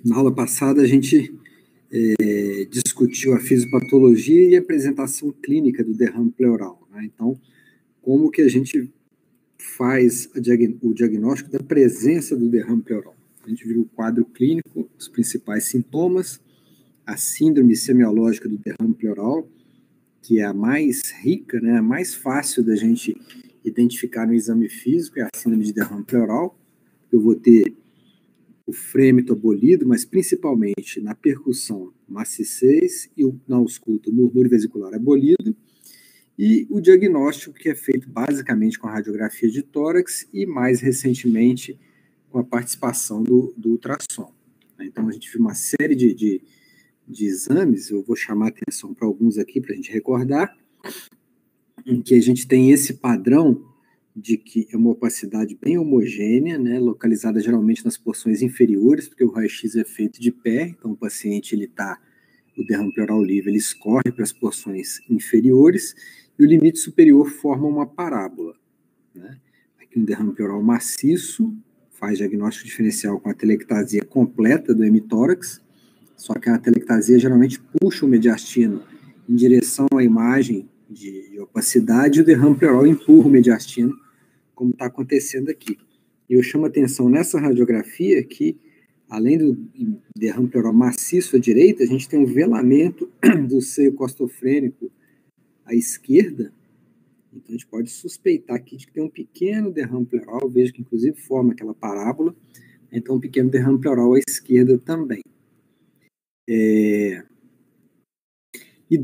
Na aula passada, a gente discutiu a fisiopatologia e a apresentação clínica do derrame pleural, né? Então, como que a gente faz o diagnóstico da presença do derrame pleural? A gente viu o quadro clínico, os principais sintomas, a síndrome semiológica do derrame pleural, que é a mais rica, né, a mais fácil da gente identificar no exame físico, é a síndrome de derrame pleural. Eu vou ter o frêmito abolido, mas principalmente na percussão maciçez e na ausculta o murmúrio vesicular abolido, e o diagnóstico que é feito basicamente com a radiografia de tórax e mais recentemente com a participação do ultrassom. Então a gente viu uma série de exames, eu vou chamar a atenção para alguns aqui para a gente recordar, em que a gente tem esse padrão de que é uma opacidade bem homogênea, né, localizada geralmente nas porções inferiores, porque o raio-x é feito de pé, então o paciente, o derrame pleural livre, ele escorre para as porções inferiores, e o limite superior forma uma parábola, né? Aqui um derrame pleural maciço, faz diagnóstico diferencial com a telectasia completa do hemitórax, só que a telectasia geralmente puxa o mediastino em direção à imagem de opacidade, e o derrame pleural empurra o mediastino, como está acontecendo aqui. E eu chamo a atenção nessa radiografia que, além do derrame pleural maciço à direita, a gente tem um velamento do seio costofrênico à esquerda. Então a gente pode suspeitar aqui de que tem um pequeno derrame pleural, vejo que inclusive forma aquela parábola, então um pequeno derrame pleural à esquerda também. E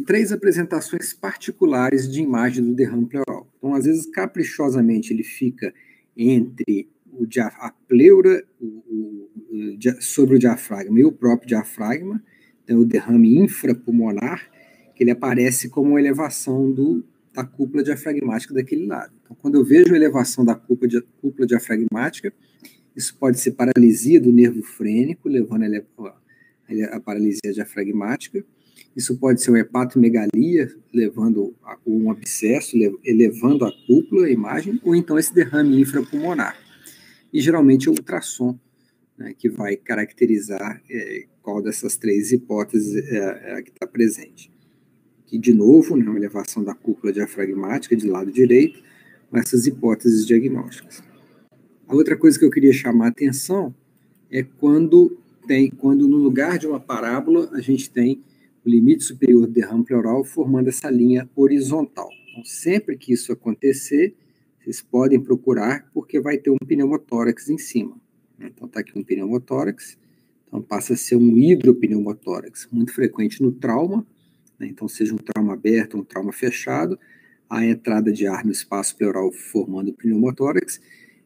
três apresentações particulares de imagem do derrame pleural. Então, às vezes, caprichosamente, ele fica entre a pleura sobre o diafragma e o próprio diafragma, então, o derrame infrapulmonar, que ele aparece como uma elevação da cúpula diafragmática daquele lado. Então, quando eu vejo a elevação da cúpula diafragmática, isso pode ser paralisia do nervo frênico, levando a paralisia diafragmática. Isso pode ser uma hepatomegalia, levando um abscesso, elevando a cúpula, a imagem, ou então esse derrame infrapulmonar. E geralmente é o ultrassom, né, que vai caracterizar qual dessas três hipóteses é a que está presente. Aqui, de novo, né, uma elevação da cúpula diafragmática de lado direito, com essas hipóteses diagnósticas. A outra coisa que eu queria chamar a atenção é quando no lugar de uma parábola, a gente tem o limite superior do derrame pleural formando essa linha horizontal. Então, sempre que isso acontecer, vocês podem procurar, porque vai ter um pneumotórax em cima. Então, está aqui um pneumotórax, então passa a ser um hidropneumotórax, muito frequente no trauma, né? Então, seja um trauma aberto ou um trauma fechado, a entrada de ar no espaço pleural formando o pneumotórax,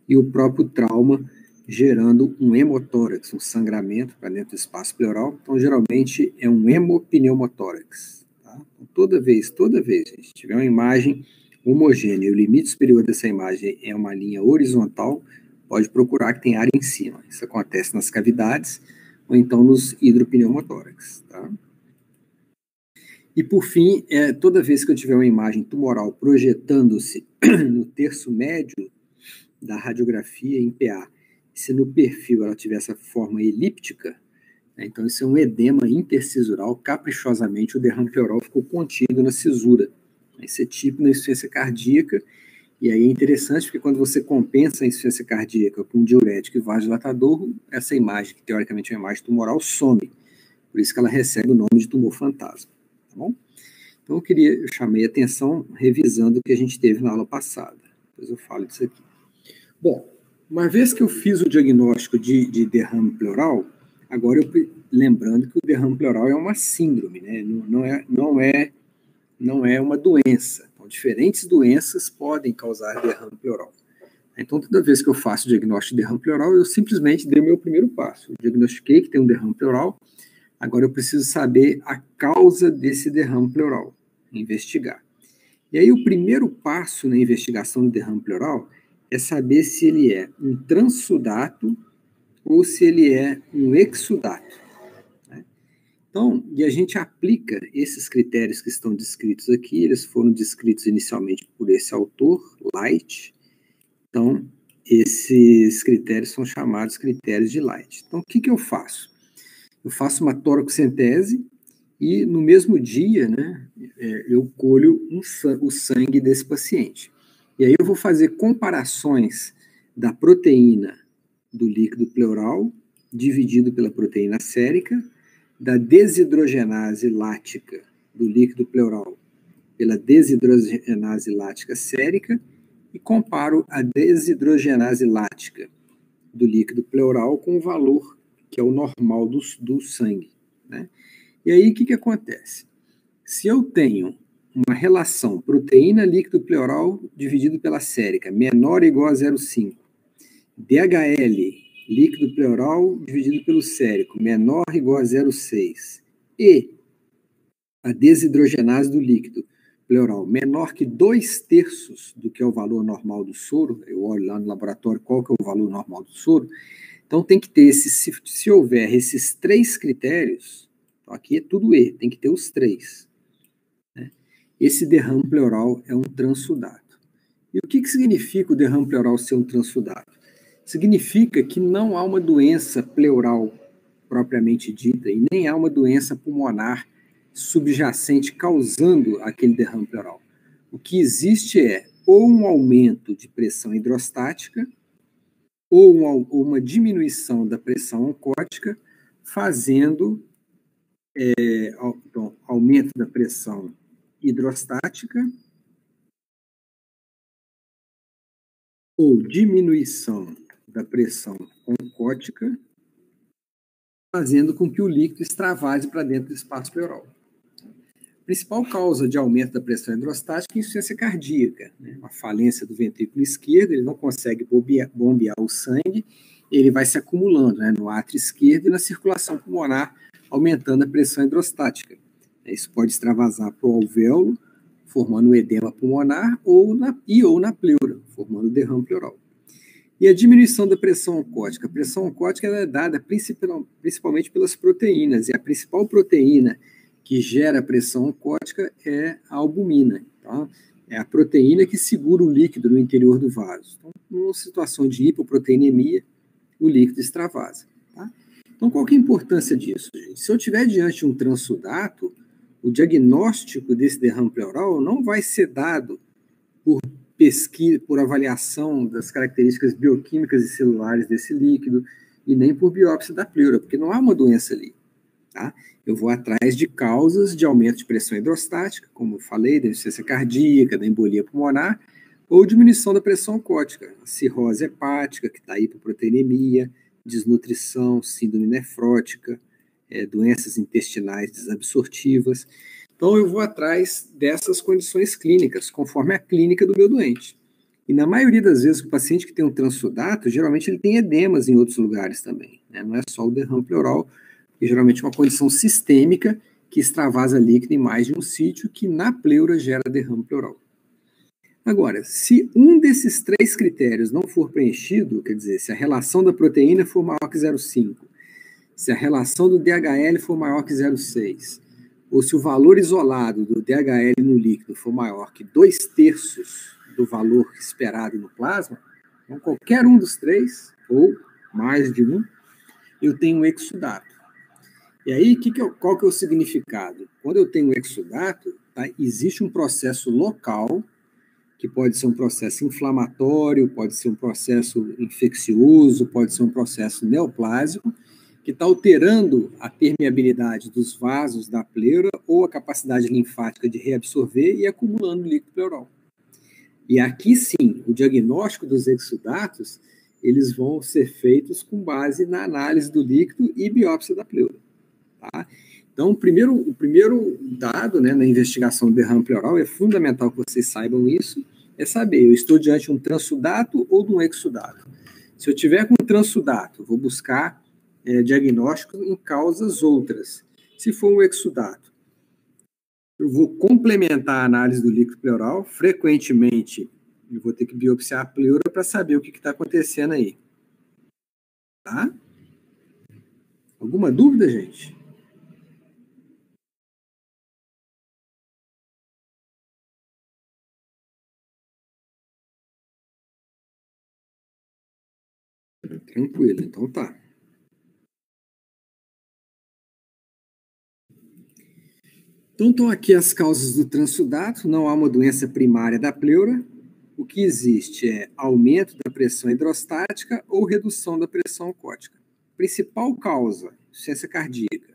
e o próprio trauma gerando um hemotórax, um sangramento para dentro do espaço pleural. Então, geralmente, é um hemopneumotórax. Tá? Então, toda vez, gente, tiver uma imagem homogênea e o limite superior dessa imagem é uma linha horizontal, pode procurar que tem ar em cima. Isso acontece nas cavidades ou então nos hidropneumotórax. Tá? E, por fim, toda vez que eu tiver uma imagem tumoral projetando-se no terço médio da radiografia em PA, se no perfil ela tiver essa forma elíptica, né, então isso é um edema intercisural, caprichosamente o derrame pleural ficou contido na cisura. Esse é típico na insuficiência cardíaca, e aí é interessante porque quando você compensa a insuficiência cardíaca com um diurético e vasodilatador, essa imagem, que teoricamente é uma imagem tumoral, some. Por isso que ela recebe o nome de tumor fantasma. Tá bom? Então eu chamei a atenção revisando o que a gente teve na aula passada. Depois eu falo disso aqui. Bom, uma vez que eu fiz o diagnóstico de derrame pleural, agora lembrando que o derrame pleural é uma síndrome, né? Não é uma doença. Então, diferentes doenças podem causar derrame pleural. Então, toda vez que eu faço o diagnóstico de derrame pleural, eu simplesmente dei o meu primeiro passo. Eu diagnostiquei que tem um derrame pleural, agora eu preciso saber a causa desse derrame pleural, investigar. E aí o primeiro passo na investigação do derrame pleural é saber se ele é um transsudato ou se ele é um exsudato. Né? Então, e a gente aplica esses critérios que estão descritos aqui, eles foram descritos inicialmente por esse autor, Light. Então, esses critérios são chamados critérios de Light. Então, o que eu faço? Eu faço uma toracocentese e, no mesmo dia, né, eu colho o sangue desse paciente. E aí eu vou fazer comparações da proteína do líquido pleural dividido pela proteína sérica, da desidrogenase lática do líquido pleural pela desidrogenase lática sérica e comparo a desidrogenase lática do líquido pleural com o valor que é o normal do sangue, né? E aí, o que acontece? Se eu tenho uma relação proteína líquido pleural dividido pela sérica menor ou igual a 0,5, DHL líquido pleural dividido pelo sérico menor ou igual a 0,6 e a desidrogenase do líquido pleural menor que 2/3 do que é o valor normal do soro, eu olho lá no laboratório qual que é o valor normal do soro, então tem que ter se houver esses 3 critérios, então aqui é tudo E, tem que ter os 3. Né? Esse derrame pleural é um transsudato. E o que significa o derrame pleural ser um transsudato? Significa que não há uma doença pleural propriamente dita e nem há uma doença pulmonar subjacente causando aquele derrame pleural. O que existe é ou um aumento de pressão hidrostática ou uma diminuição da pressão oncótica, fazendo então, aumento da pressão hidrostática ou diminuição da pressão oncótica, fazendo com que o líquido extravase para dentro do espaço pleural. A principal causa de aumento da pressão hidrostática é a insuficiência cardíaca, né? Uma falência do ventrículo esquerdo, ele não consegue bombear o sangue, ele vai se acumulando, né, no átrio esquerdo e na circulação pulmonar, aumentando a pressão hidrostática. Isso pode extravasar para o alvéolo, formando um edema pulmonar, ou na pleura, formando derrame pleural. E a diminuição da pressão oncótica. A pressão oncótica é dada principalmente pelas proteínas, e a principal proteína que gera pressão oncótica é a albumina. Tá? É a proteína que segura o líquido no interior do vaso. Então, numa situação de hipoproteinemia, o líquido extravasa. Tá? Então, qual que é a importância disso, gente? Se eu estiver diante de um transsudato, o diagnóstico desse derrame pleural não vai ser dado por pesquisa, por avaliação das características bioquímicas e celulares desse líquido, e nem por biópsia da pleura, porque não há uma doença ali. Tá? Eu vou atrás de causas de aumento de pressão hidrostática, como eu falei, da insuficiência cardíaca, da embolia pulmonar, ou diminuição da pressão oncótica, a cirrose hepática, que está aí para proteinemia, desnutrição, síndrome nefrótica, doenças intestinais desabsortivas. Então, eu vou atrás dessas condições clínicas, conforme a clínica do meu doente. E na maioria das vezes, o paciente que tem um transsudato, geralmente ele tem edemas em outros lugares também, né? Não é só o derrame pleural, que geralmente é uma condição sistêmica que extravasa líquido em mais de um sítio, que na pleura gera derrame pleural. Agora, se um desses 3 critérios não for preenchido, quer dizer, se a relação da proteína for maior que 0,5, se a relação do DHL for maior que 0,6, ou se o valor isolado do DHL no líquido for maior que 2/3 do valor esperado no plasma, então qualquer um dos 3, ou mais de um, eu tenho um exsudato. E aí, qual que é o significado? Quando eu tenho um exsudato, tá, existe um processo local, que pode ser um processo inflamatório, pode ser um processo infeccioso, pode ser um processo neoplásico, que está alterando a permeabilidade dos vasos da pleura ou a capacidade linfática de reabsorver e acumulando líquido pleural. E aqui sim, o diagnóstico dos exsudatos, eles vão ser feitos com base na análise do líquido e biópsia da pleura. Tá? Então, o primeiro dado, né, na investigação do derrame pleural, é fundamental que vocês saibam isso, é saber, eu estou diante de um transsudato ou de um exsudato. Se eu tiver com um transsudato, vou buscar diagnóstico em causas outras. Se for um exsudato, eu vou complementar a análise do líquido pleural, frequentemente eu vou ter que biopsiar a pleura para saber o que está acontecendo aí. Tá? Alguma dúvida, gente? Tranquilo, então tá. Então estão aqui as causas do transsudato. Não há uma doença primária da pleura. O que existe é aumento da pressão hidrostática ou redução da pressão ocótica. Principal causa, insuficiência cardíaca,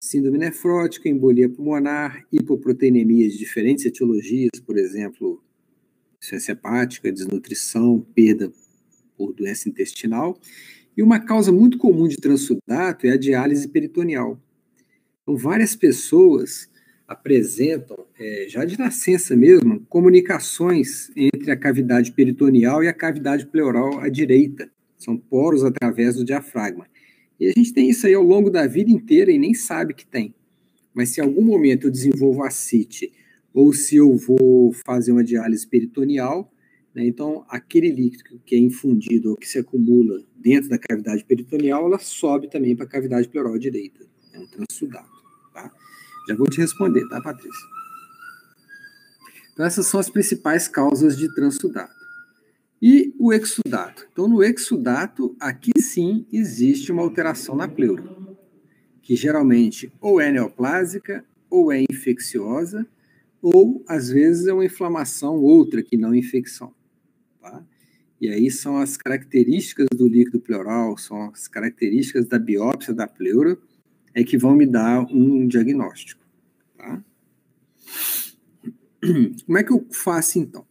síndrome nefrótica, embolia pulmonar, hipoproteinemia de diferentes etiologias, por exemplo, insuficiência hepática, desnutrição, perda por doença intestinal. E uma causa muito comum de transsudato é a diálise peritoneal. Então, várias pessoas apresentam, já de nascença mesmo, comunicações entre a cavidade peritoneal e a cavidade pleural à direita. São poros através do diafragma. E a gente tem isso aí ao longo da vida inteira e nem sabe que tem. Mas se em algum momento eu desenvolvo ascite ou se eu vou fazer uma diálise peritoneal, né, então aquele líquido que é infundido ou que se acumula dentro da cavidade peritoneal, ela sobe também para a cavidade pleural à direita. É um transsudato. Tá? Já vou te responder, tá, Patrícia? Então, essas são as principais causas de transsudato. E o exsudato? Então, no exsudato, aqui sim existe uma alteração na pleura, que geralmente ou é neoplásica, ou é infecciosa, ou, às vezes, é uma inflamação outra que não infecção. Tá? E aí são as características do líquido pleural, são as características da biópsia da pleura, que vão me dar um diagnóstico. Tá? Como é que eu faço, então?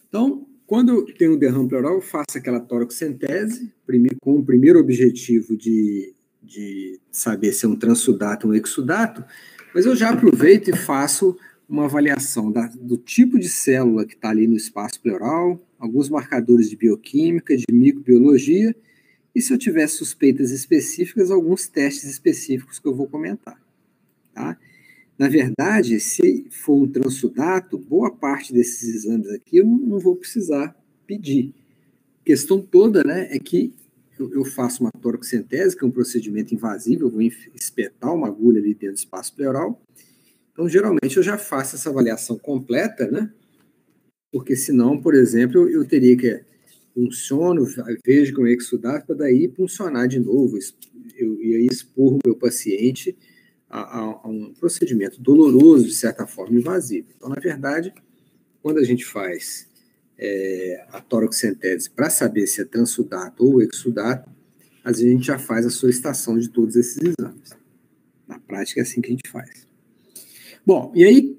Então, quando eu tenho um derrame pleural, eu faço aquela toracocentese, com o primeiro objetivo de saber se é um transsudato ou um exsudato, mas eu já aproveito e faço uma avaliação do tipo de célula que está ali no espaço pleural, alguns marcadores de bioquímica, de microbiologia, e se eu tiver suspeitas específicas, alguns testes específicos que eu vou comentar. Tá? Na verdade, se for um transsudato, boa parte desses exames aqui eu não vou precisar pedir. A questão toda, né, é que eu faço uma toracocentese, que é um procedimento invasivo, eu vou espetar uma agulha ali dentro do espaço pleural. Então, geralmente, eu já faço essa avaliação completa, né? Porque senão, por exemplo, eu teria que punciono, vejo como é que exsudato, para daí puncionar de novo. Eu ia expor o meu paciente a um procedimento doloroso, de certa forma, invasivo. Então, na verdade, quando a gente faz a toracocentese para saber se é transsudato ou exsudato, às vezes a gente já faz a solicitação de todos esses exames. Na prática é assim que a gente faz. Bom, e aí,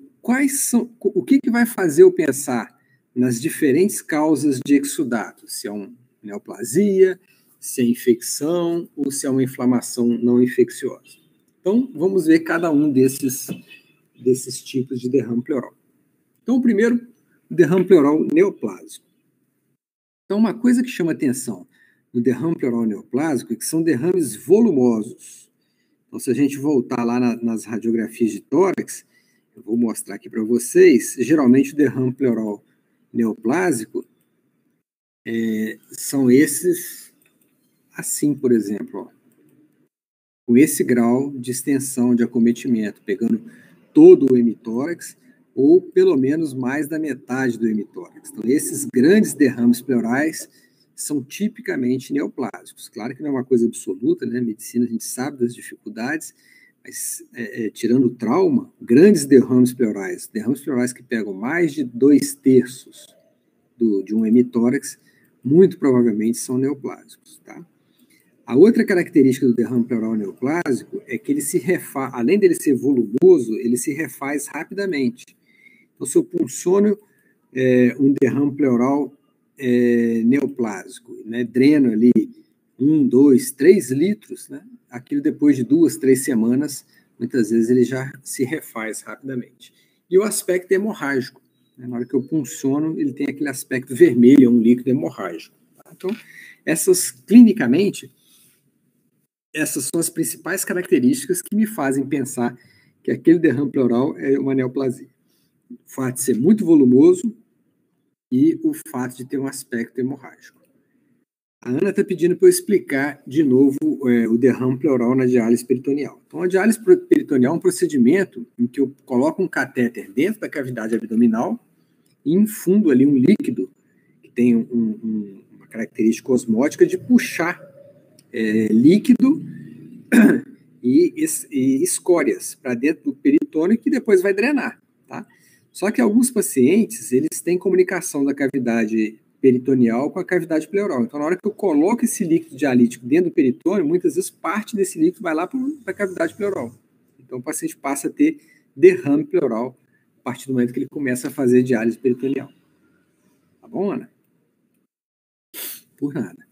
o que vai fazer eu pensar nas diferentes causas de exsudato? Se é uma neoplasia, se é infecção ou se é uma inflamação não infecciosa. Então, vamos ver cada um desses tipos de derrame pleural. Então, o primeiro, o derrame pleural neoplásico. Então, uma coisa que chama atenção no derrame pleural neoplásico é que são derrames volumosos. Então, se a gente voltar lá nas radiografias de tórax, eu vou mostrar aqui para vocês, geralmente o derrame pleural neoplásico são esses, assim, por exemplo, ó, com esse grau de extensão de acometimento, pegando todo o hemitórax, ou pelo menos mais da metade do hemitórax. Então, esses grandes derrames pleurais são tipicamente neoplásicos. Claro que não é uma coisa absoluta, né? Medicina a gente sabe das dificuldades, mas tirando o trauma, grandes derrames pleurais que pegam mais de 2/3 de um hemitórax, muito provavelmente são neoplásicos, tá? A outra característica do derrame pleural neoplásico é que ele se refaz, além dele ser volumoso, ele se refaz rapidamente. Então, se eu punciono um derrame pleural neoplásico, né, dreno ali 1, 2, 3 litros, né, aquilo depois de 2, 3 semanas, muitas vezes ele já se refaz rapidamente. E o aspecto hemorrágico, né, na hora que eu punciono, ele tem aquele aspecto vermelho, é um líquido hemorrágico. Tá? Então, clinicamente, essas são as principais características que me fazem pensar que aquele derrame pleural é uma neoplasia. O fato de ser muito volumoso e o fato de ter um aspecto hemorrágico. A Ana está pedindo para eu explicar de novo o derrame pleural na diálise peritoneal. Então, a diálise peritoneal é um procedimento em que eu coloco um catéter dentro da cavidade abdominal e infundo ali um líquido que tem uma característica osmótica de puxar líquido e escórias para dentro do peritônio que depois vai drenar, tá? Só que alguns pacientes, eles têm comunicação da cavidade peritoneal com a cavidade pleural. Então, na hora que eu coloco esse líquido dialítico dentro do peritônio, muitas vezes parte desse líquido vai lá para a cavidade pleural. Então, o paciente passa a ter derrame pleural a partir do momento que ele começa a fazer diálise peritoneal. Tá bom, Ana? Por nada.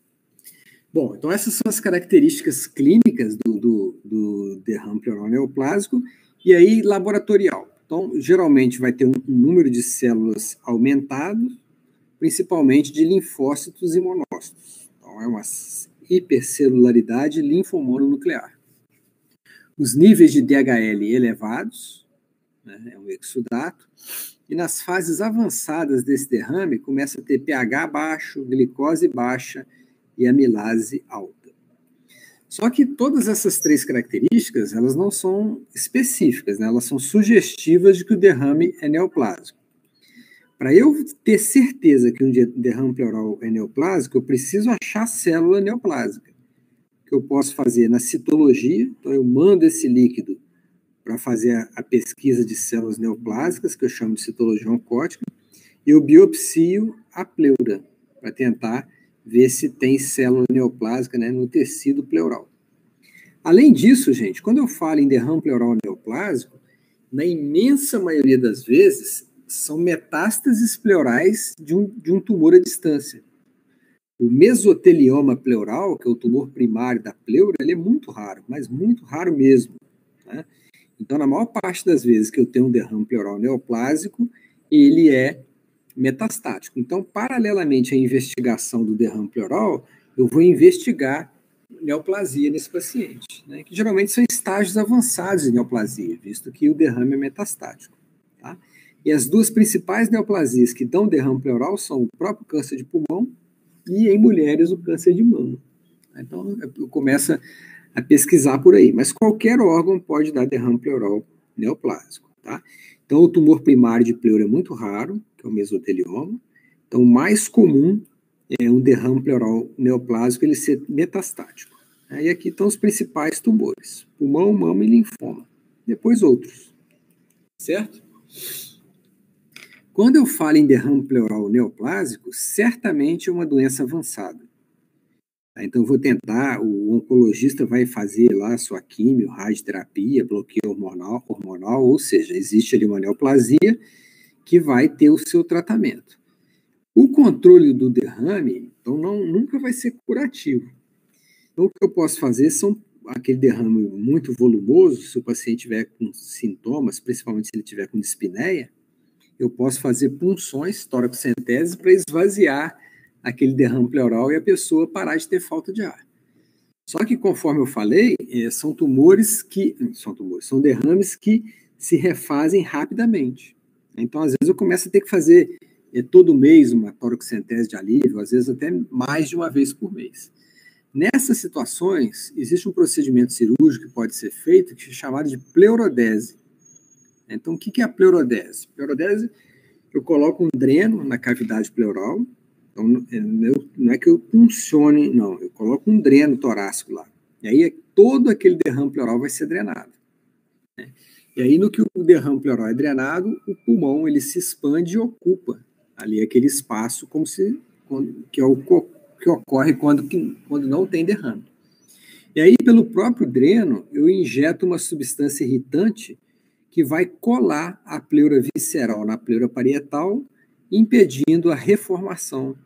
Bom, então essas são as características clínicas do derrame pleural neoplásico e aí laboratorial. Então, geralmente vai ter um número de células aumentado, principalmente de linfócitos e monócitos. Então, é uma hipercelularidade linfomononuclear. Os níveis de DHL elevados, né, é um exudato, e nas fases avançadas desse derrame começa a ter pH baixo, glicose baixa e amilase alta. Só que todas essas três características, elas não são específicas, né? Elas são sugestivas de que o derrame é neoplásico. Para eu ter certeza que um derrame pleural é neoplásico, eu preciso achar célula neoplásica, que eu posso fazer na citologia. Então, eu mando esse líquido para fazer a pesquisa de células neoplásicas, que eu chamo de citologia oncótica, e eu biopsio a pleura, para tentar ver se tem célula neoplásica, né, no tecido pleural. Além disso, gente, quando eu falo em derrame pleural neoplásico, na imensa maioria das vezes, são metástases pleurais de um tumor à distância. O mesotelioma pleural, que é o tumor primário da pleura, ele é muito raro, mas muito raro mesmo, né? Então, na maior parte das vezes que eu tenho um derrame pleural neoplásico, ele é metastático. Então, paralelamente à investigação do derrame pleural, eu vou investigar neoplasia nesse paciente, né, que geralmente são estágios avançados de neoplasia, visto que o derrame é metastático. Tá? E as duas principais neoplasias que dão derrame pleural são o próprio câncer de pulmão e, em mulheres, o câncer de mama. Então, eu começo a pesquisar por aí. Mas qualquer órgão pode dar derrame pleural neoplásico. Tá? Então, o tumor primário de pleura é muito raro, que é o mesotelioma. Então, o mais comum é um derrame pleural neoplásico ele ser metastático. E aqui estão os principais tumores: pulmão, mama e linfoma. Depois outros. Certo? Quando eu falo em derrame pleural neoplásico, certamente é uma doença avançada. Então, eu vou tentar, o oncologista vai fazer lá a sua quimio, radioterapia, bloqueio hormonal, ou seja, existe ali uma neoplasia que vai ter o seu tratamento. O controle do derrame, então, nunca vai ser curativo. Então, o que eu posso fazer são aquele derrame muito volumoso, se o paciente tiver com sintomas, principalmente se ele tiver com dispneia, eu posso fazer punções toracocentese para esvaziar aquele derrame pleural e a pessoa parar de ter falta de ar. Só que, conforme eu falei, são derrames que se refazem rapidamente. Então, às vezes, eu começo a ter que fazer todo mês uma toracocentese de alívio, às vezes até mais de uma vez por mês. Nessas situações, existe um procedimento cirúrgico que pode ser feito, que é chamado de pleurodese. Então, o que é a pleurodese? Pleurodese, eu coloco um dreno na cavidade pleural. Então, não é que eu puncione, não. Eu coloco um dreno torácico lá. E aí, todo aquele derrame pleural vai ser drenado. Né? E aí, no que o derrame pleural é drenado, o pulmão ele se expande e ocupa ali aquele espaço, que ocorre quando não tem derrame. E aí, pelo próprio dreno, eu injeto uma substância irritante que vai colar a pleura visceral na pleura parietal, impedindo a reformação,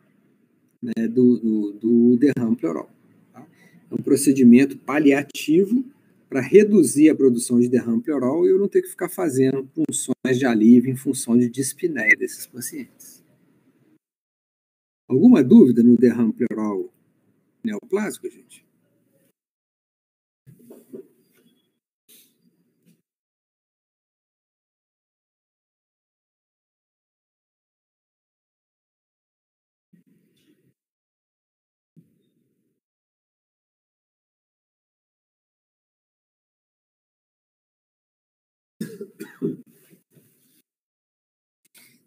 né, do derrame pleural. Tá? É um procedimento paliativo para reduzir a produção de derrame pleural e eu não ter que ficar fazendo punções de alívio em função de dispneia desses pacientes. Alguma dúvida no derrame pleural neoplásico, gente?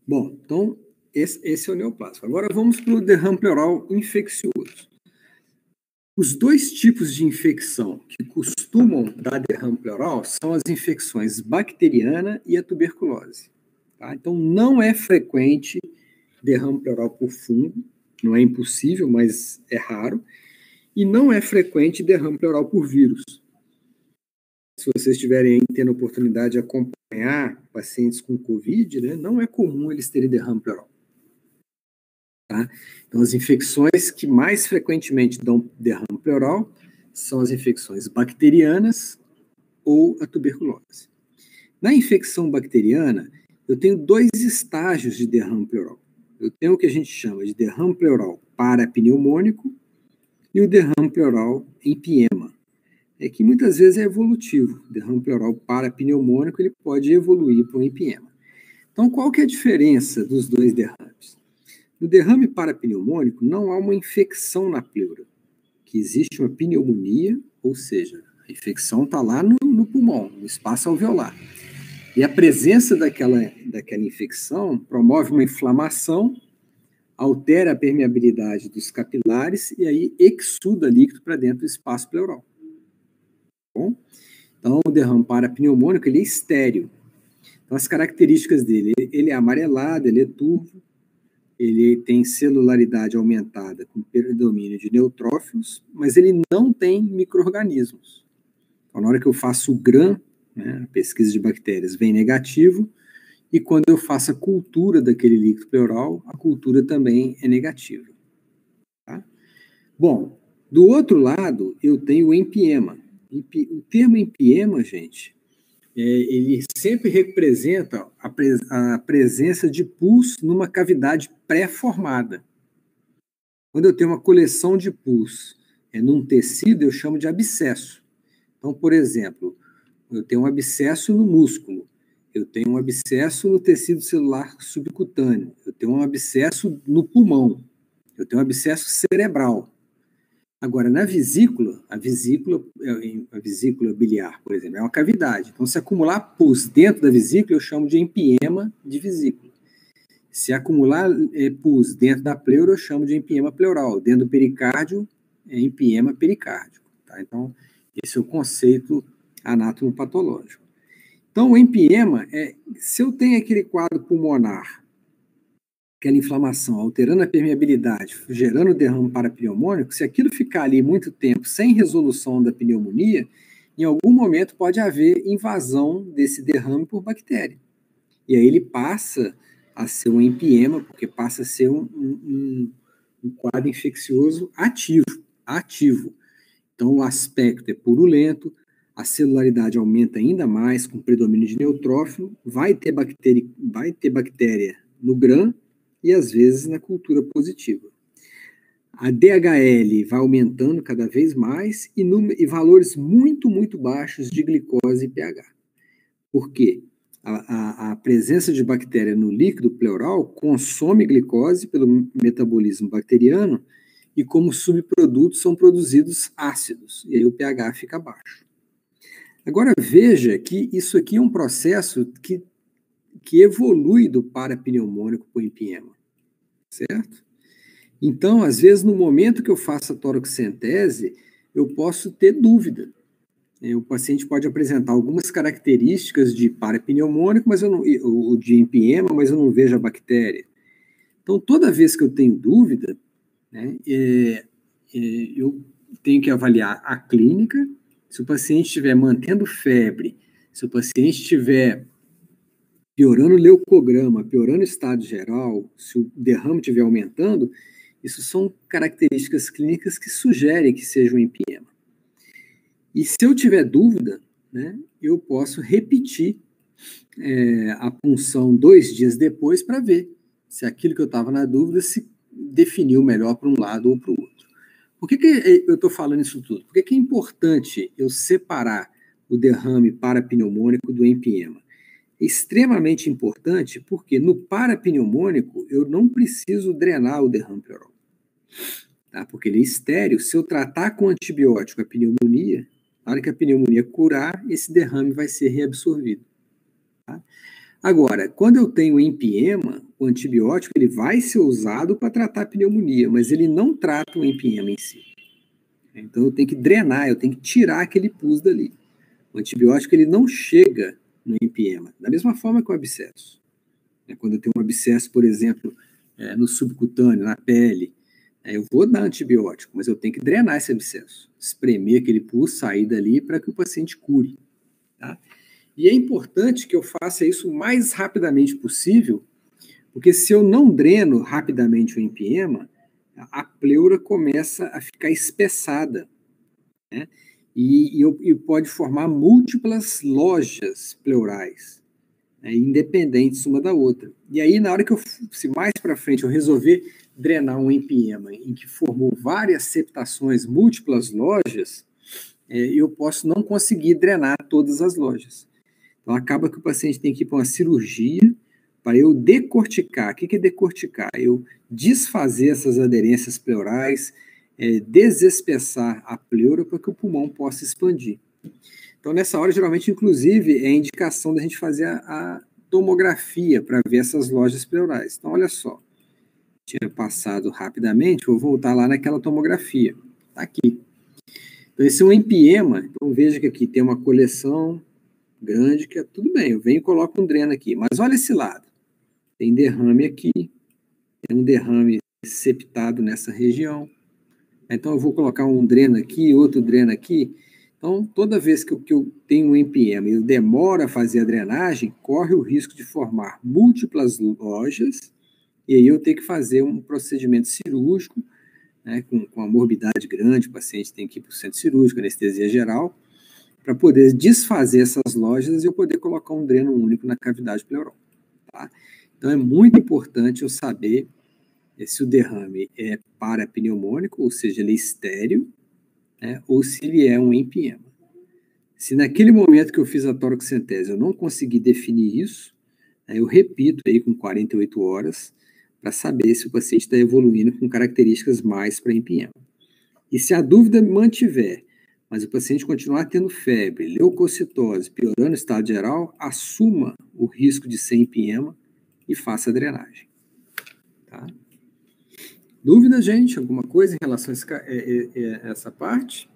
Bom, então, Esse é o neoplasma. Agora vamos para o derrame pleural infeccioso. Os dois tipos de infecção que costumam dar derrame pleural são as infecções bacteriana e a tuberculose. Tá? Então, não é frequente derrame pleural por fungo, não é impossível, mas é raro, e não é frequente derrame pleural por vírus. Se vocês estiverem tendo a oportunidade de acompanhar pacientes com Covid, né, não é comum eles terem derrame pleural. Tá? Então, as infecções que mais frequentemente dão derrame pleural são as infecções bacterianas ou a tuberculose. Na infecção bacteriana, eu tenho dois estágios de derrame pleural. Eu tenho o que a gente chama de derrame pleural parapneumônico e o derrame pleural empiema. É que muitas vezes é evolutivo. O derrame pleural parapneumônico ele pode evoluir para o empiema. Então, qual que é a diferença dos dois derrames? No derrame parapneumônico, não há uma infecção na pleura, que existe uma pneumonia, ou seja, a infecção está lá no pulmão, no espaço alveolar. E a presença daquela infecção promove uma inflamação, altera a permeabilidade dos capilares e aí exuda líquido para dentro do espaço pleural. Bom? Então, o derrame parapneumônico ele é estéril. Então, as características dele, ele é amarelado, ele é turvo, ele tem celularidade aumentada com predomínio de neutrófilos, mas ele não tem micro-organismos. Então, na hora que eu faço o GRAM, né, a pesquisa de bactérias, vem negativo, e quando eu faço a cultura daquele líquido pleural, a cultura também é negativa. Tá? Bom, do outro lado, eu tenho o empiema. O termo empiema, gente, ele sempre representa a presença de pus numa cavidade pré-formada. Quando eu tenho uma coleção de pus num tecido, eu chamo de abscesso. Então, por exemplo, eu tenho um abscesso no músculo, eu tenho um abscesso no tecido celular subcutâneo, eu tenho um abscesso no pulmão, eu tenho um abscesso cerebral. Agora, na vesícula, a vesícula biliar, por exemplo, é uma cavidade. Então, se acumular pus dentro da vesícula, eu chamo de empiema de vesícula. Se acumular pus dentro da pleura, eu chamo de empiema pleural. Dentro do pericárdio, é empiema pericárdico. Tá? Então, esse é o conceito anatomopatológico. Então, o empiema se eu tenho aquele quadro pulmonar, aquela inflamação, alterando a permeabilidade, gerando derrame parapneumônico, se aquilo ficar ali muito tempo sem resolução da pneumonia, em algum momento pode haver invasão desse derrame por bactéria. E aí ele passa a ser um empiema, porque passa a ser um quadro infeccioso ativo. Então o aspecto é purulento, a celularidade aumenta ainda mais com predomínio de neutrófilo, vai ter bactéria no GRAM, e às vezes na cultura positiva. A DHL vai aumentando cada vez mais e valores muito, muito baixos de glicose e pH. Por quê? A presença de bactéria no líquido pleural consome glicose pelo metabolismo bacteriano e como subprodutos são produzidos ácidos, e aí o pH fica baixo. Agora veja que isso aqui é um processo que evolui do parapneumônico para o empiema. Certo? Então, às vezes, no momento que eu faço a toracocentese, eu posso ter dúvida. O paciente pode apresentar algumas características de parapneumônico, ou de empiema, mas eu não vejo a bactéria. Então, toda vez que eu tenho dúvida, né, eu tenho que avaliar a clínica. Se o paciente estiver mantendo febre, se o paciente estiver piorando o leucograma, piorando o estado geral, se o derrame estiver aumentando, isso são características clínicas que sugerem que seja um empiema. E se eu tiver dúvida, né, eu posso repetir a punção 2 dias depois para ver se aquilo que eu estava na dúvida se definiu melhor para um lado ou para o outro. Por que eu estou falando isso tudo? Por que é importante eu separar o derrame parapneumônico do empiema? Extremamente importante, porque no parapneumônico eu não preciso drenar o derrame pleural, tá? Porque ele é estéril. Se eu tratar com antibiótico a pneumonia, na hora que a pneumonia curar, esse derrame vai ser reabsorvido. Tá? Agora, quando eu tenho empiema, o antibiótico ele vai ser usado para tratar a pneumonia, mas ele não trata o empiema em si. Então eu tenho que drenar, eu tenho que tirar aquele pus dali. O antibiótico ele não chega no empiema, da mesma forma que o abscesso. Quando eu tenho um abscesso, por exemplo, no subcutâneo, na pele, eu vou dar antibiótico, mas eu tenho que drenar esse abscesso, espremer aquele pus, sair dali para que o paciente cure. Tá? E é importante que eu faça isso o mais rapidamente possível, porque se eu não dreno rapidamente o empiema, a pleura começa a ficar espessada, né? E pode formar múltiplas lojas pleurais, né, independentes uma da outra. E aí, na hora que se mais para frente eu resolver drenar um empiema em que formou várias septações, múltiplas lojas, eu posso não conseguir drenar todas as lojas. Então, acaba que o paciente tem que ir para uma cirurgia para eu decorticar. O que é decorticar? Eu desfazer essas aderências pleurais, desespessar a pleura para que o pulmão possa expandir. Então, nessa hora, geralmente, inclusive, é indicação da gente fazer a tomografia para ver essas lojas pleurais. Então, olha só, tinha passado rapidamente, vou voltar lá naquela tomografia. Está aqui. Então, esse é um empiema. Então, veja que aqui tem uma coleção grande, que é tudo bem, eu venho e coloco um dreno aqui. Mas olha esse lado. Tem derrame aqui, tem um derrame septado nessa região. Então, eu vou colocar um dreno aqui, outro dreno aqui. Então, toda vez que eu tenho um empiema e eu demoro a fazer a drenagem, corre o risco de formar múltiplas lojas, e aí eu tenho que fazer um procedimento cirúrgico, né, com uma morbidade grande, o paciente tem que ir para o centro cirúrgico, anestesia geral, para poder desfazer essas lojas e eu poder colocar um dreno único na cavidade pleural. Tá? Então, é muito importante eu saber se o derrame é parapneumônico, ou seja, ele é estéril, né, ou se ele é um empiema. Se naquele momento que eu fiz a toracocentese eu não consegui definir isso, eu repito aí com 48 horas para saber se o paciente está evoluindo com características mais para empiema. E se a dúvida mantiver, mas o paciente continuar tendo febre, leucocitose, piorando o estado geral, assuma o risco de ser empiema e faça a drenagem. Tá? Dúvida, gente? Alguma coisa em relação a essa parte?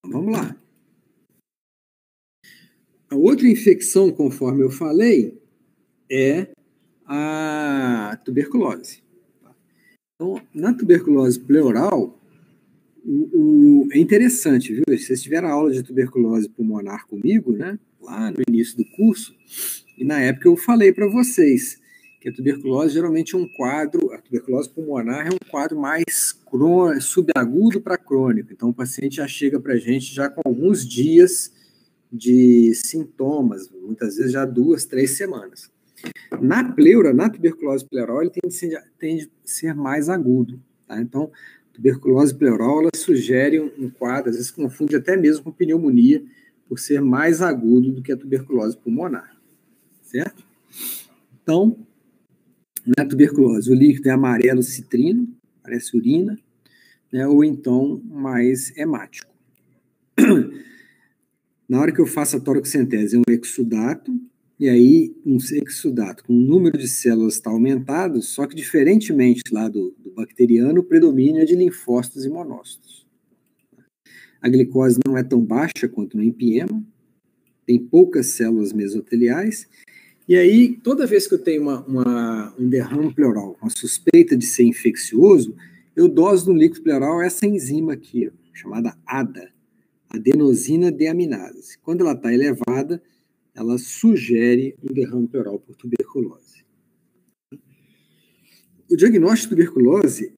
Vamos lá. A outra infecção, conforme eu falei, é a tuberculose. Então, na tuberculose pleural, é interessante, viu? Se vocês tiveram aula de tuberculose pulmonar comigo, né? Lá no início do curso, e na época eu falei para vocês que a tuberculose geralmente é um quadro, a tuberculose pulmonar é um quadro mais subagudo para crônico. Então, o paciente já chega para a gente já com alguns dias de sintomas, muitas vezes já 2, 3 semanas. Na pleura, na tuberculose pleural, ele tende a ser mais agudo. Tá? Então, tuberculose pleural, ela sugere um quadro, às vezes confunde até mesmo com pneumonia, por ser mais agudo do que a tuberculose pulmonar. Certo? Então, na tuberculose, o líquido é amarelo citrino, parece urina, né, ou então mais hemático. Na hora que eu faço a toracocentese, é um exudato, e aí um exudato com o número de células está aumentado, só que diferentemente lá do bacteriano, o predomínio é de linfócitos e monócitos. A glicose não é tão baixa quanto no empiema, tem poucas células mesoteliais, e aí toda vez que eu tenho um derrame pleural com a suspeita de ser infeccioso, eu doso no líquido pleural essa enzima aqui, chamada ADA, adenosina deaminase. Quando ela está elevada, ela sugere um derrame pleural por tuberculose. O diagnóstico de tuberculose,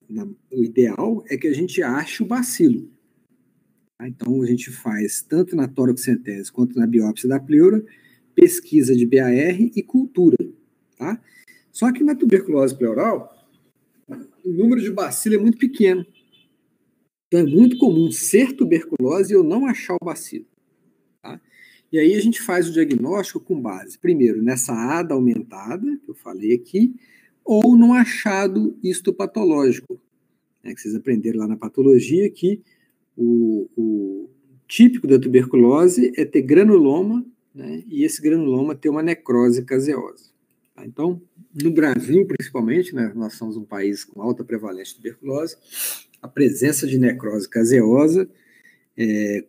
o ideal é que a gente ache o bacilo. Então, a gente faz, tanto na toracocentese quanto na biópsia da pleura, pesquisa de BAR e cultura. Tá? Só que na tuberculose pleural, o número de bacilo é muito pequeno. Então, é muito comum ser tuberculose e eu não achar o bacilo. Tá? E aí a gente faz o diagnóstico com base, primeiro, nessa ADA aumentada, que eu falei aqui, ou num achado histopatológico, né, que vocês aprenderam lá na patologia, que o típico da tuberculose é ter granuloma, né, e esse granuloma ter uma necrose caseosa. Tá? Então, no Brasil, principalmente, né, nós somos um país com alta prevalência de tuberculose, a presença de necrose caseosa,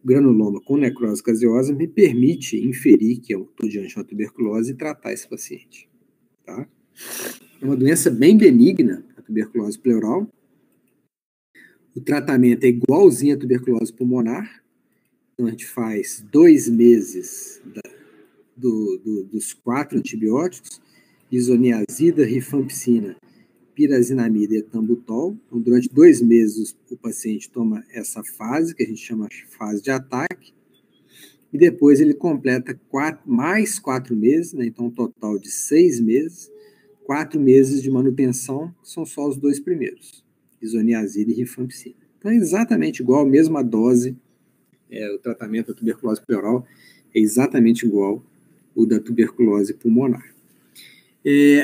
granuloma com necrose caseosa, me permite inferir que eu estou diante de uma tuberculose e tratar esse paciente. Tá? É uma doença bem benigna, a tuberculose pleural. O tratamento é igualzinho à tuberculose pulmonar. Então, a gente faz 2 meses dos 4 antibióticos, isoniazida, rifampicina, pirazinamida e etambutol. Então, durante 2 meses, o paciente toma essa fase, que a gente chama de fase de ataque, e depois ele completa mais 4 meses, né? Então um total de 6 meses, 4 meses de manutenção, são só os 2 primeiros, isoniazida e rifampicina. Então é exatamente igual, a mesma dose, o tratamento da tuberculose pleural é exatamente igual o da tuberculose pulmonar.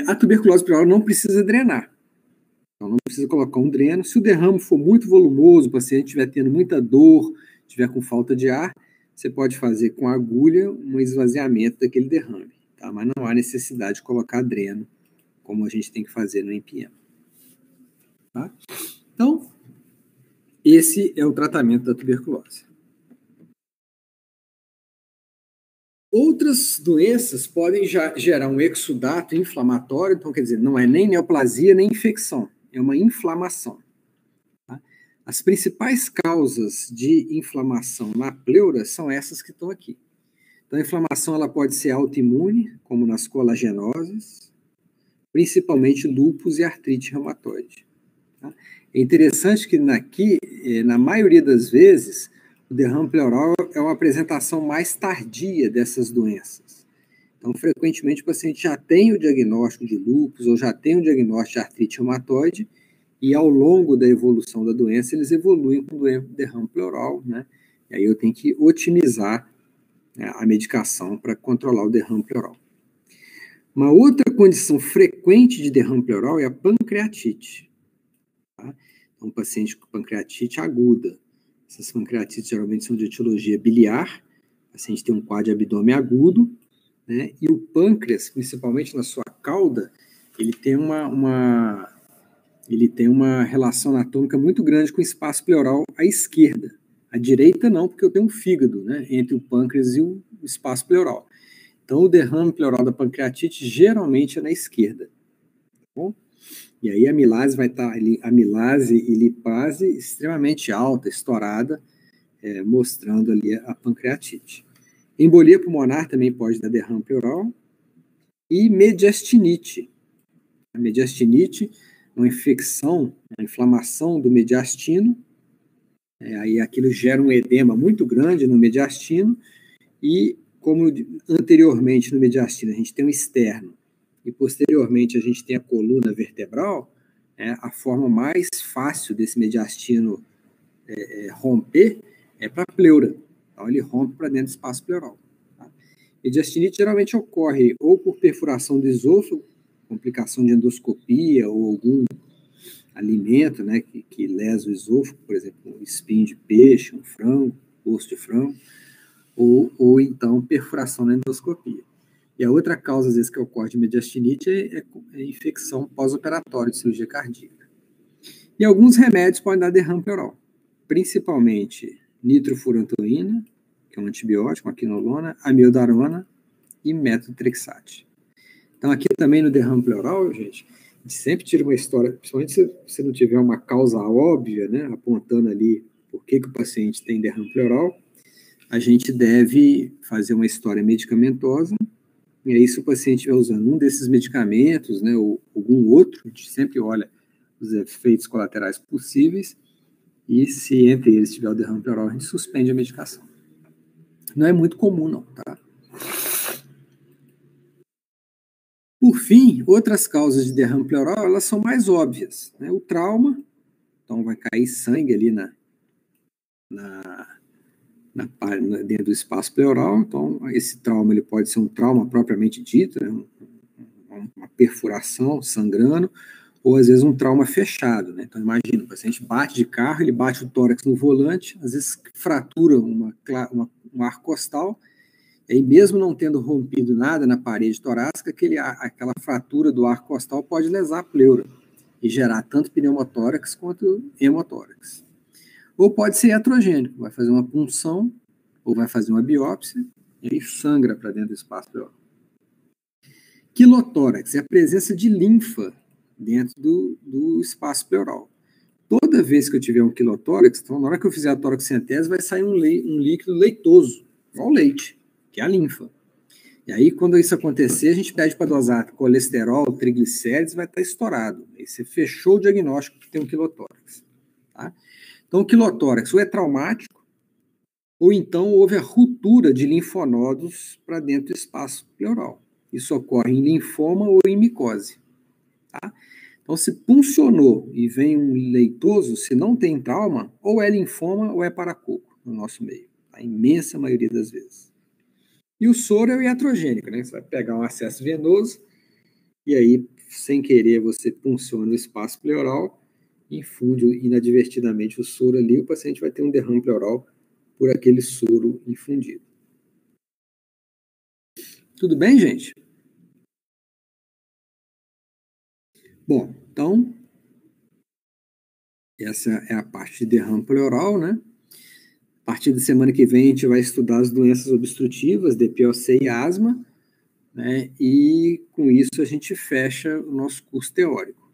A tuberculose pleural não precisa drenar, então não precisa colocar um dreno. Se o derrame for muito volumoso, o paciente estiver tendo muita dor, estiver com falta de ar, você pode fazer com agulha um esvaziamento daquele derrame, tá? Mas não há necessidade de colocar dreno, como a gente tem que fazer no NPM. Tá? Então, esse é o tratamento da tuberculose. Outras doenças podem já gerar um exudato inflamatório, então quer dizer, não é nem neoplasia nem infecção, é uma inflamação. Tá? As principais causas de inflamação na pleura são essas que estão aqui. Então, a inflamação ela pode ser autoimune, como nas colagenoses, principalmente lúpus e artrite reumatoide. Tá? É interessante que na maioria das vezes, o derrame pleural é uma apresentação mais tardia dessas doenças. Então, frequentemente, o paciente já tem o diagnóstico de lúpus ou já tem o diagnóstico de artrite reumatoide e, ao longo da evolução da doença, eles evoluem com derrame pleural, né? E aí eu tenho que otimizar a medicação para controlar o derrame pleural. Uma outra condição frequente de derrame pleural é a pancreatite. Tá? Então, um paciente com pancreatite aguda. Essas pancreatites geralmente são de etiologia biliar. O paciente tem um quadro de abdômen agudo, né? E o pâncreas, principalmente na sua cauda, ele tem uma relação anatômica muito grande com o espaço pleural à esquerda. À direita não, porque eu tenho um fígado, né, entre o pâncreas e o espaço pleural. Então, o derrame pleural da pancreatite geralmente é na esquerda. Tá bom? E aí a amilase vai estar ali, amilase e lipase extremamente alta, estourada, mostrando ali a pancreatite. Embolia pulmonar também pode dar derrame pleural. E mediastinite. A mediastinite é uma infecção, uma inflamação do mediastino. Aí aquilo gera um edema muito grande no mediastino. E como anteriormente no mediastino a gente tem um externo e posteriormente a gente tem a coluna vertebral, a forma mais fácil desse mediastino romper é para a pleura. Então ele rompe para dentro do espaço pleural. Tá? Mediastinite geralmente ocorre ou por perfuração do esôfago, complicação de endoscopia ou algum alimento, né, que lesa o esôfago, por exemplo, um espinho de peixe, um frango, osso de frango, ou então perfuração na endoscopia. E a outra causa, às vezes, que ocorre de mediastinite é infecção pós-operatória de cirurgia cardíaca. E alguns remédios podem dar derrame pleural, principalmente nitrofurantoína, que é um antibiótico, uma quinolona, amiodarona e metotrexate. Então, aqui também no derrame pleural, gente, a gente sempre tira uma história, principalmente se você não tiver uma causa óbvia, né, apontando ali por que o paciente tem derrame pleural, a gente deve fazer uma história medicamentosa, e aí se o paciente estiver usando um desses medicamentos, né, ou algum outro, a gente sempre olha os efeitos colaterais possíveis, e se entre eles tiver o derrame pleural, a gente suspende a medicação. Não é muito comum, não, tá? Por fim, outras causas de derrame pleural, elas são mais óbvias, né? O trauma, então vai cair sangue ali dentro do espaço pleural. Então, esse trauma ele pode ser um trauma propriamente dito, né? Uma perfuração sangrando, ou às vezes um trauma fechado, né? Então, imagina, o paciente bate de carro, ele bate o tórax no volante, às vezes fratura um arco costal, e aí mesmo não tendo rompido nada na parede torácica, aquela fratura do arco costal pode lesar a pleura e gerar tanto pneumotórax quanto hemotórax. Ou pode ser iatrogênico, vai fazer uma punção, ou vai fazer uma biópsia, e aí sangra para dentro do espaço pleural. Quilotórax é a presença de linfa dentro do espaço pleural. Toda vez que eu tiver um quilotórax, então na hora que eu fizer a toracocentese, vai sair um líquido leitoso, igual leite, que é a linfa. E aí, quando isso acontecer, a gente pede para dosar colesterol, triglicérides, vai estar estourado. Aí você fechou o diagnóstico que tem um quilotórax. Tá? Então, o quilotórax ou é traumático, ou então houve a ruptura de linfonodos para dentro do espaço pleural. Isso ocorre em linfoma ou em micose. Tá? Então, se puncionou e vem um leitoso, se não tem trauma, ou é linfoma ou é paracoco no nosso meio. A imensa maioria das vezes. E o soro é o iatrogênico, né? Você vai pegar um acesso venoso e aí, sem querer, você punciona o espaço pleural, infunde inadvertidamente o soro ali, o paciente vai ter um derrame pleural por aquele soro infundido. Tudo bem, gente? Bom, então, essa é a parte de derrame pleural, né? A partir da semana que vem, a gente vai estudar as doenças obstrutivas, DPOC e asma, né? E com isso a gente fecha o nosso curso teórico.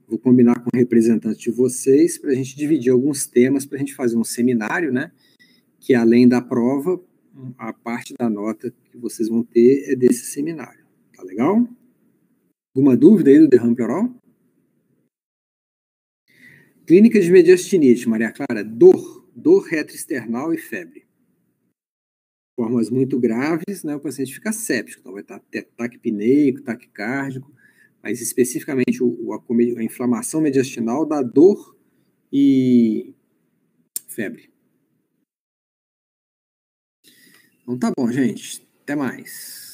Vou combinar com o representante de vocês para a gente dividir alguns temas, para a gente fazer um seminário, né? Que além da prova, a parte da nota que vocês vão ter é desse seminário. Tá legal? Alguma dúvida aí do derrame pleural? Clínica de mediastinite, Maria Clara, dor retroesternal e febre. Formas muito graves, né, o paciente fica séptico, então vai estar taquipneico, taquicárdico, mas especificamente a inflamação mediastinal dá dor e febre. Então tá bom, gente. Até mais.